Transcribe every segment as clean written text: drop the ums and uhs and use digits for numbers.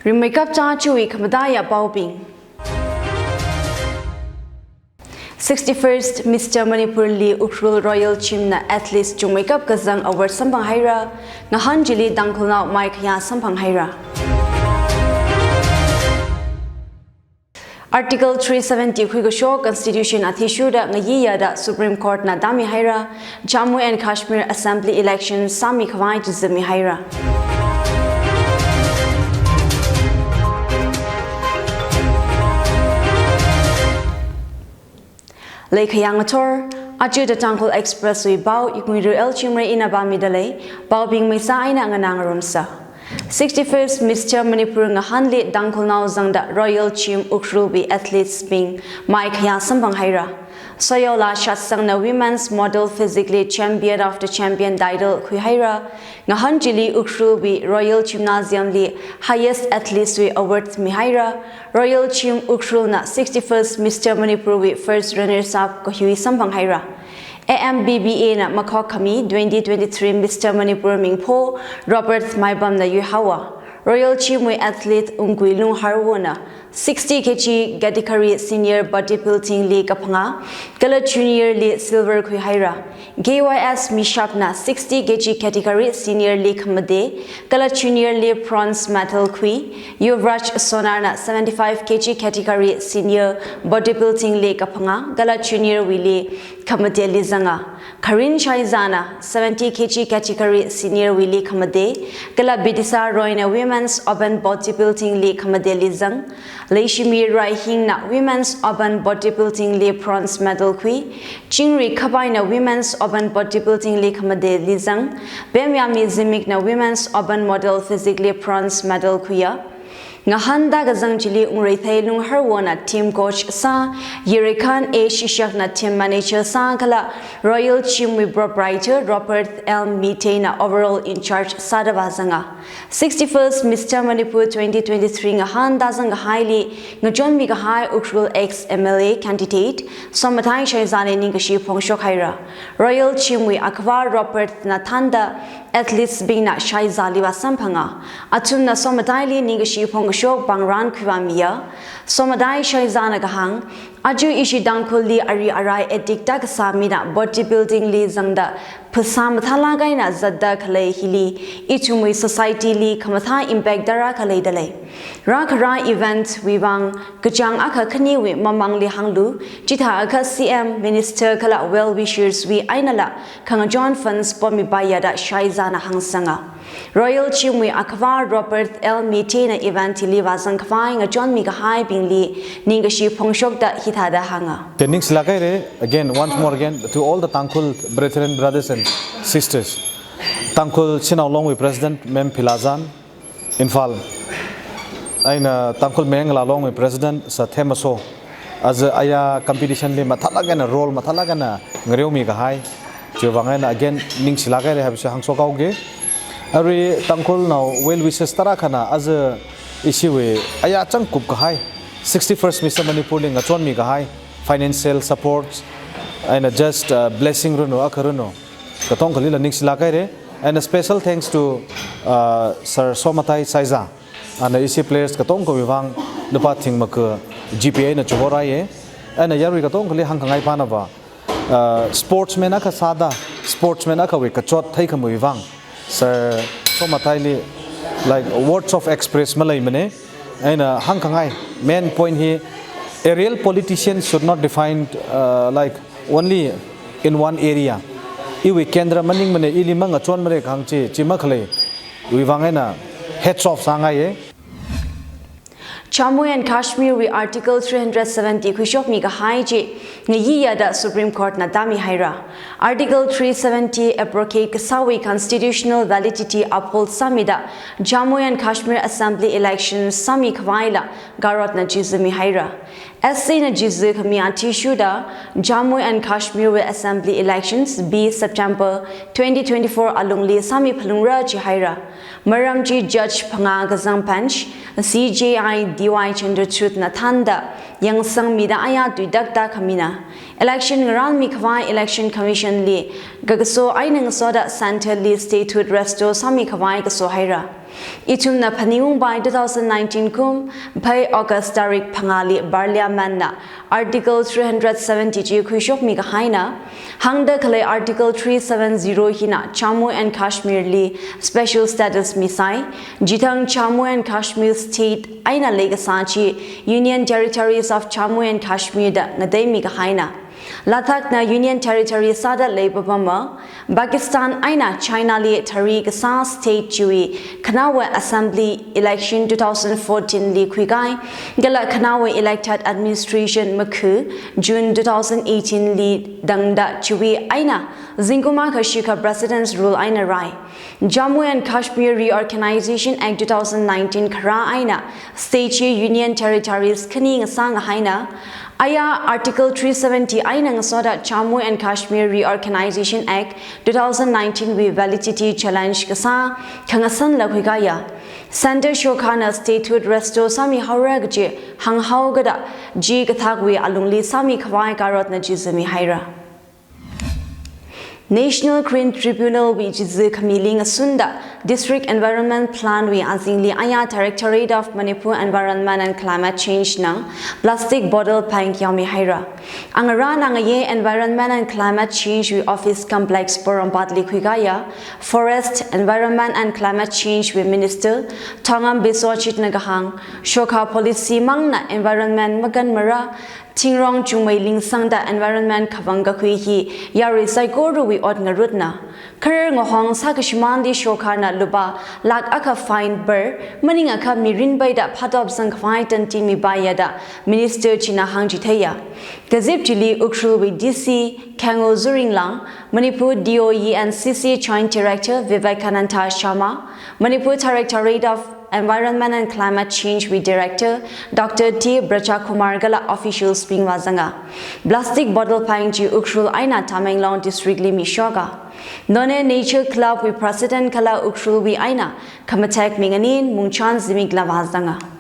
Rimakeup cha chui khamadaya pauping 61st Mr. Manipur Li Ukrul Royal Chimna Athletes Jumakeup Kazang Award Sampang Haira Ngahan Jili Tangkhul na Mike Ya Sampang Haira Article 370 Khuigasho Constitution Athishuda Ngayiya da Supreme Court na Dami Haira Jammu and Kashmir Assembly Election Sami Khawai Jizmi Haira Lake Yangator, Aju the Tangkhul Expressway Bao, Iknguira Shimray in Abamidale, Bao Bing Mesa in Anganangarumsa. 61st Mr. Manipur Ngahanli Tangkhul Now Zangda Royal Chim Ukrubi Athletes Bing, Mike Ya Sampang Haira. Soyola Shatsang na Women's Model Physically Champion after Champion title Khuhaira, Ngahan Jili Ukrubi Royal Gymnasium Li Highest Athletes We Award Mihaira, Royal Chim Ukrul na 61st Mr. Manipur we First Runners Up Kohui Sampang Haira. AMBBA na Makok Kami 2023 Mr. Manipur Mingpo Robert Maibam na Yuhawa. Royal Chimwe athlete Iknguira Harwona 60 kg category senior bodybuilding league apanga Kala junior league silver Khuhaira GYS Mishapna 60 kg category senior league made Kala junior league bronze medal Khui Yuvraj Sonarna 75 kg category senior bodybuilding league apanga Kala junior wili Kamade Lizanga Karin Shaizana 70 kg category senior wili Kamade Kala Bidisa Royna Women's Open Bodybuilding League Kamade Lizang Shimray Hing na Women's Open Bodybuilding League bronze medal Khui Jingri Kabai na Women's Open Bodybuilding League Kamade Lizang Bemyami Zimik na Women's Open Model Physically bronze medal Khuya Ngahanda Gazang Jili Ungrethai Lung Harwana team coach sa Yerikan A Shishak na team manager sa kala Royal Chimwe proprietor Robert L. Mitay na overall in charge sa Davazanga 61st Mr. Manipur 2023 Ngahanda Zang Highly Ngajon Migahai Ukrul ex MLA candidate Somatai Shaizane Ningashi Pongshok Haira Royal Chimwe Akvar Robert Natanda athletes being na Shaizali Wasampanga Atum na Somatai Ningashi Pong Shok Bangran Kwamia, Somadai Shaizana Gahang, Aju Ishi Tangkhul Li Ari Arai Etikta Samina Bodybuilding Li Zangda, Pusam Thalagaina Zadda Kale Hili, Itumwe Society Li Kamatha Impact Dara Kale Dale. Rakara event Wibang, Gajang Aka Kaniwi Mamang Li Hanglu, Jita Aka CM Minister Kala Well Wishers We Ainala, Kangajon Funds Bomi Bayada Shaizana Hangsanga. Royal Chimwe Akvar Robert L. Mitay event liwa Zangkavai nga John Migahai Bingli Ningashi Pongshok da Hitada Hanga. Tenings Lagaire again, once more again, to all the Tangkhul brethren, brothers and sisters. Tangkhul Sina along with President Mem Pilazan Infal. Aina Tangkhul Mengla along with President Sathemaso. As aya competition li matalagana role matalagana Ngrew Migahai. Jovangana again Nings Lagaire have Hangso Kauge. Ari Tangkhul now well wishes tarakana as a issue aya changkup kahai 61st Mr. Manipur ling achon mi kahai financial support and just blessing runo akaruno katong kalila ning silakai re and a special thanks to Sir Somatai Saiza and issue players katong ko wivang lupa thing mak GPA na choborai and yarwi katong kali hangkangai panava sportsman aka sada sportsman aka we kachot thai kam wivang Sir Somatai like words of express malay mane and hangkangai main point here a real politician should not define like only in one area iwi kendra maning mane ilimang achon mare khangchi chimakhale wiwangena heads of sangai Jammu and Kashmir we Article 370 Khushok Migahai je Ngayiya da Supreme Court na Dami Haira Article 370 abrogate Kasawi constitutional validity uphold Samida Jammu and Kashmir Assembly elections Sami Khwaila Garot na Jizmi Haira SC na Jizu Kamiati Shuda Jammu and Kashmir Assembly elections B September 2024 alungli Sami Phalungra Jihaira Maramji Judge Panga Gazang Panch CJI DY Chandra Truth Nathanda Yang Sang Mida Aya Duidakta Kamina Election Ran Mikwai Election Commission Li Gagaso Ainang Soda Center Li Statehood Resto Sami Kawai Gaso Haira Ichumna Paniung by 2019 kum by August Tarik Pangali Barliamanna Article 370 Kushok Mika Haina Hangda Kale Article 370 Hina Jammu and Kashmir Li Special Status Misai Jitang Jammu and Kashmir State Aina Legasachi Union Territories of Jammu and Kashmir da Ngadai Mika Haina Lathak na Union Territory Sada Labor Bama, Pakistan Aina China Li Tariq Sa State Chui, Kanawa Assembly Election 2014 Li Kuigai, Gala Kanawa Elected Administration Maku, June 2018 Li Dangda Chui Aina, Zinguma Kashika President's Rule Aina Rai, Jammu and Kashmir Reorganization Act 2019 Kara Aina, State Union Territories Kaning Sang Haina, Aya Article 370 Ainang Soda Jammu and Kashmir Reorganization Act 2019 with validity challenge kasa Kangasan Lakwigaya Center Shokana Statehood Resto Sami Hauragje Hang Haugada G Kathagwi Alungli Sami Kawai Karot Najizami Haira National Crane Tribunal which is Kamiling Sunda District Environment Plan we Azingli Aya Directorate of Manipur Environment and Climate Change Nang Plastic Bottle Pang Yami Haira Angara Nangaye Environment and Climate Change we Office Complex Porom Badli Kwigaya Forest Environment and Climate Change we Minister Tongam Besochit Nagahang Shoka Policy Mangna Environment Magan Mara Tingrong Chungmei Ling Sangda Environment Kavanga Kuihi Yari Saikoru we Odna Rutna Karir Ngohong Sakashmandi Shokana Luba Lag Aka Fine Bur Maninga Ka Mirin Baida Patop Sang Kwaitan Timi Bayada Minister China Hangjiteya Gazip Jili Ukshul we DC Kango Zuringlang Manipur DOE and CC Joint Director Vivekananda Sharma Manipur Directorate of Environment and Climate Change with Director Dr. T. Bracha Kumar Gala officials Ping Wazanga Plastic Bottle Pangji Ukshul Aina Tamenglong District Li Mishoga None Nature Club with President Kala Ukshul we Aina Kamatek Minganin Mungchan Zimigla Wazanga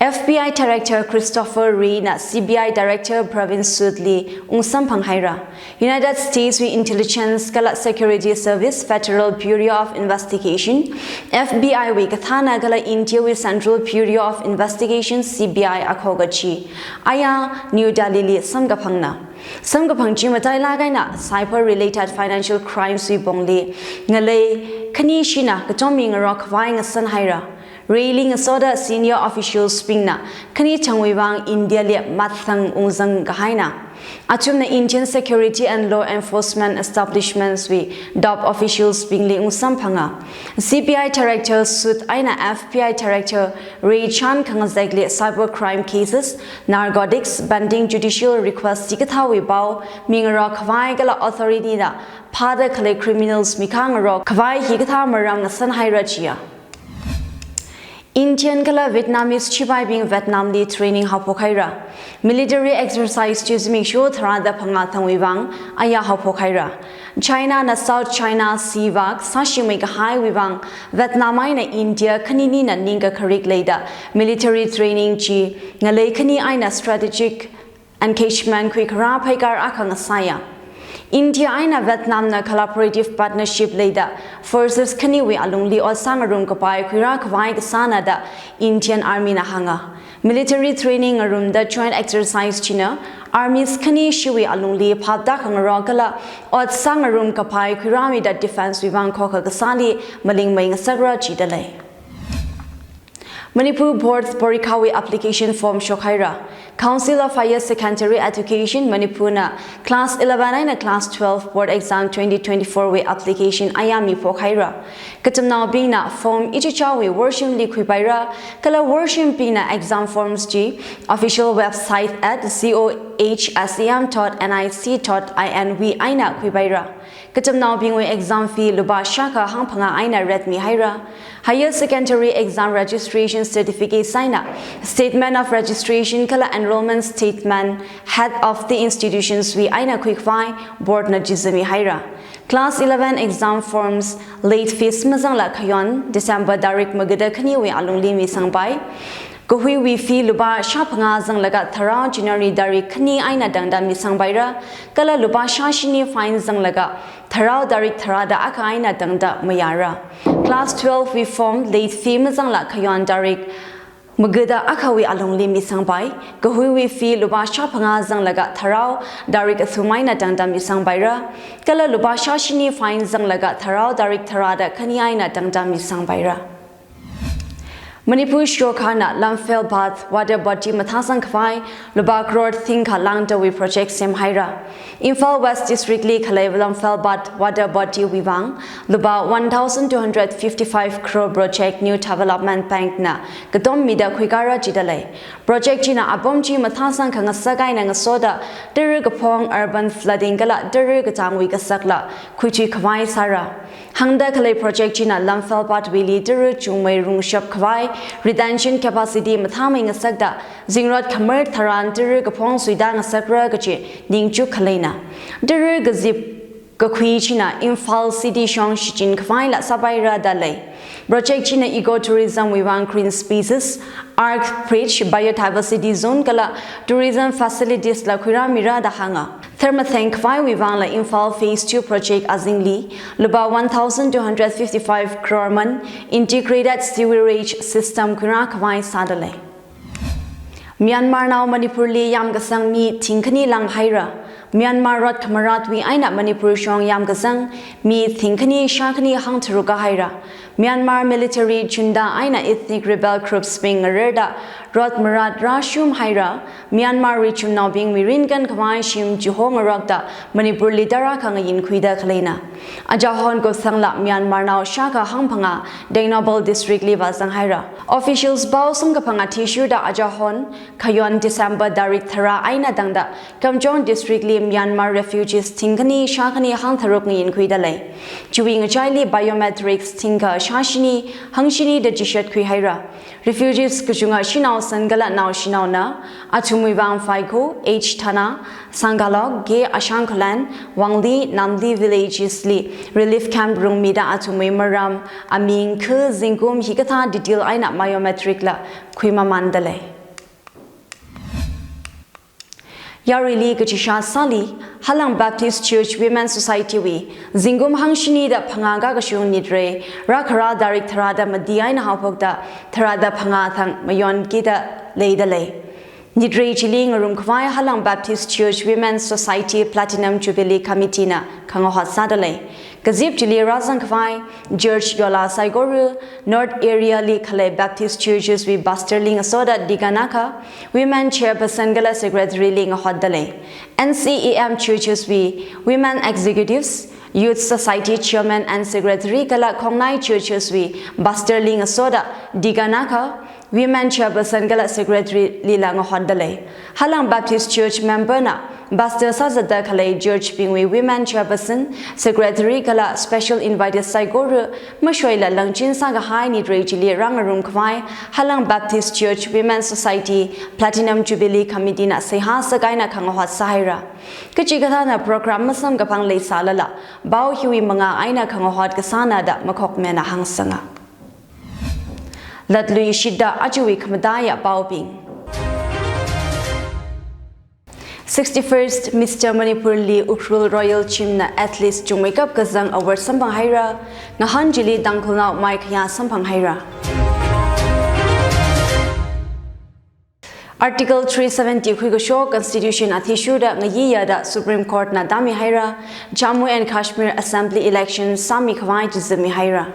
FBI Director Christopher Reina, CBI Director Pravin Sudli, Ungsam Panghaira, United States with Intelligence Gala Security Service, Federal Bureau of Investigation, FBI with Kathana Gala India with Central Bureau of Investigation, CBI Akhogachi, Aya New Delhi Samgapangna. Samgapang Jimatai Lagaina, cyber related financial crimes with Bongli, Nale, Kanishina, Katoming Rock Vine Sanhaira. Railing Soda senior officials Spingna, Kani Changwibang India Mathang Unzang Gahaina. Achumna Indian security and law enforcement establishments we DOP officials Bingli Unsampanga. CBI Director Sud Aina FBI Director Ray Chan Kangazagli cybercrime cases, narcotics, banding judicial requests Tikatawi Bao, Mingara Kawai Gala Authority da Pada Kale criminals Mikangaro Kawai Higata Marang Sanhairachia. Indian Kala Vietnamese Chibai being Vietnam Li training Hapokhaira. Military exercise choose make sure Tharada Pangatang Wivang, Aya Hapokhaira. China na South China Sea Vak, Sashimika High Wivang, Vietnamai na India, Kanini na Ninga Karik Leda, military training Chi, Ngalay Kani Aina strategic engagement quick Rapaikar Akang Asaya. India Aina Vietnam na collaborative partnership leda forces kaniwi alungli or sangarum kapai kwira kwai kasana da Indian Army na hanga military training arum da joint exercise china armies kani shiwi alungli phapda khangro kala or sangarum kapai kwira da defense wibang khokha kasali maling mai ngasagra chidalai Manipur Board Porikawi application form Shokhaira Council of Higher Secondary Education Manipurna Class 11 and Class 12 Board Exam 2024 way application Ayami Pokhaira Katamna Bina form Ichichawi worship Liquibaira Kala worship Bina exam forms G official website at cohsem.nic.inv Aina Quibaira Katamna Bingwe exam fee Luba Shaka Hampanga Aina Redmi Haira Higher Secondary Exam Registration Certificate Signa Statement of Registration Kala Enrollment Statement Head of the Institutions we Aina Quickfy Board Najizami Haira Class 11 exam forms late fees Mazangla Kayon December Darik Magada Kaniwi Alungli Misangbai ก็หุยวีฟีลุบาชาพงาจังละกะทาราวจินารีดาริคณีไอนาดังดามิสังไบระก็ละลุบาชาชินีไฟน์จังละกะทาราวดาริทาราดาอาคาไอนาดังดามยาระ Class 12 we formed late themeจังละขยันดาริมกดาอาคาวิอลงลิมิสังไปก็หุยวีฟีลุบาชาพงาจังละกะทาราวดาริกสุไมนาดังดามิสังไบระก็ละลุบาชาชินีไฟน์จังละกะทาราวดาริทาราดาคณีไอนาดังดามิสังไบระManipur Shokana Lamfel Bath Water Body Mathasan Khwai Lubak Road Thinka Langdawi Project Semhaira Imphal West District Li Khalev Lamfel Bath Water Body Wivang Luba 1255 crore project New Development Bank na Gadom Mida Khwigara Jidale Project China Abomji Mathasan Khanga Sagai na Soda Derugapong Urban Flooding Gala Derugajangwi Gasakla Khuchi Khwai Sara Hangda Khale Project China Lamfel Bath Wili Deru Chungmei Rungshap Khwai Retention capacity mathaming a sagda zingrod kamer tharan dir gapong suidang sakra gachi ningchu khalena dir gazip gakhui china Imphal city shong shichin khwai la sabaira dalai project china ecotourism wivang green species arc bridge biodiversity zone kala tourism facilities la khura mira da hanga Thermothank Khwai Wivang la Imphal Phase 2 project Azingli Luba 1255 crore man integrated sewerage system Kura Khwai Sadale Myanmar now Manipur li yam gasang mi thingkhani lang haira Myanmar rot khamarat wi aina Manipur shong yam gasang mi thingkhani shakhani hang thuruka haira Myanmar military chunda aina ethnic rebel groups being reda rot marat rashum haira Myanmar richum now being miringan khwai shim juhong rokda Manipur lidara khanga yin khuida khlena ajahon ko sangla Myanmar now shaka hangphanga Dengnobal district liwa sanghaira officials baw sangka phanga tissue da ajahon khayon December darik thara aina dangda Kamjong district li Myanmar refugees thingkhani shakhani hang tharok yin khuida lai chuwing chaili biometrics thingka shashini hangshini da jishat khui haira refugees kuchunga shinau sangala now shinau na achumui wang faiko H Thana Sangalog Ge Ashanklan Wangli Namdi villages li relief camp room mida achumui maram aming khu zingkum hikatha detail aina biometric la khuima mandale Yarili Gachisha Sali, Halang Baptist Church Women's Society we, Zingum Hangshini da Pangaga Gashung Nidre, Rakara Darik Tarada Madiaina Hapogda, Tarada Pangathang, Mayon Gita Leidale. Nidre Chiling Rum Kwai Halang Baptist Church Women's Society Platinum Jubilee Committee na Kangohat Sadale. Gazip Jili Razan Kwai, George Yola Saigoru, North Area Li Khale Baptist Churches we Busterling Asoda Diganaka, Women Chairperson Gala Secretary Ling Hodale, NCEM Churches we Women Executives, Youth Society Chairman and Secretary Gala Kongnai Churches we Busterling Asoda Diganaka, Women Chairperson Gala Secretary Lilang Hodale, Halang Baptist Church member na Buster Sazada Kale George Bingwi Women Chairperson Secretary Kala Special Invited Saigoru Mashoila Langjin Saga High Nidre Jili Rangarum Kwai Halang Baptist Church Women's Society Platinum Jubilee Committee na Seha Sagaina Kangohat Sahira Kachigata na program Masam Gapang Le Salala Bao Hui Manga Aina Kangohat Kasana da Makok Mena Hangsanga Latlu Shida Ajuwi Kamadaya Baobing 61st Mr. Manipur Li Ukrul Royal Chimna Athletes Jungmakeup Kazang Award Sampang Haira Ngahan Jili Tangkhul na Mike Ya Sampang Haira Article 370 Huigo Constitution Athishuda Ngayiya da Supreme Court na Dami Haira Jammu and Kashmir Assembly Election Sami Khwai Jizami Haira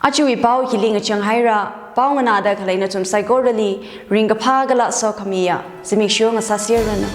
Achuwi Pau Hiling Changhaira, Pau Manada Kalena Tum Saigorali, Ringa Pagala Sokamia, Zimishung Sasirana.